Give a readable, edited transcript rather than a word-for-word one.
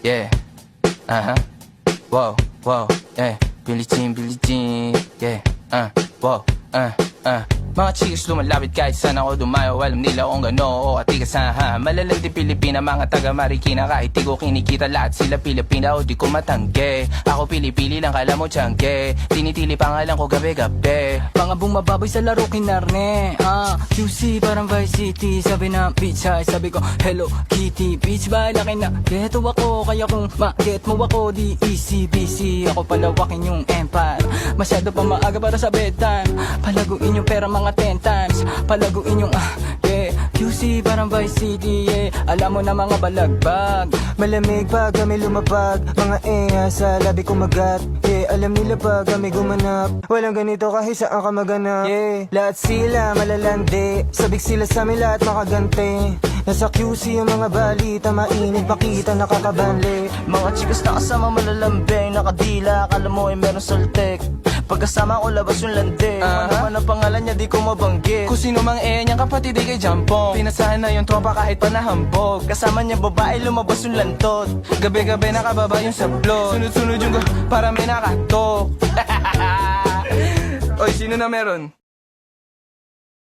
Yeah. Wow, wow, yeah. Billie Jean, yeah. Wow, Mga chicks lumalapit kahit saan ako dumayo. Alam nila kung gano o atigasahan. Malalang di Pilipina, mga taga Marikina. Kahit di ko kinikita, lahat sila Pilipina o di ko matanggi. Ako pili-pili lang, kala mo tiyangge. Tinitili pangalan ko gabi-gabi. Mga bumababoy sa laro kinarne. QC parang Vice City. Sabi na bitch ay sabi ko Hello Kitty. Bitch ba laki na geto ako. Kaya kung ma-get mo ako di easy busy. Ako palawakin yung empire. Masyado pa maaga para sa bedtime. Palaguin yung pera mga 10 times. Palaguin yung yeah. QC parang Vice City, yeah. Alam mo na mga balagbag. Malamig pag kami lumapag. Mga sa labi kumagat. Yeah, alam nila pag kami gumanap. Walang ganito kahit saan ka maganap. Yeah, lahat sila malalandi. Sabik sila sa amin lahat makaganti. Nasa QC yung mga balita. Mainit pakita nakakabanli. Mga chikas na kasama malalambing. Nakadila, akala mo ay meron saltek. Pagkasama ko labas yung lande. Ano ang pangalan niya di ko mabanggit. Kung sino mang niyang kapatid ay kay Jampong. Pinasahan na yung tropa kahit pa nahambog. Kasama niya babae lumabas yung lantot. Gabi-gabi nakababa yung sablot. Sunod-sunod yung para may nakatok. Oy, sino na meron?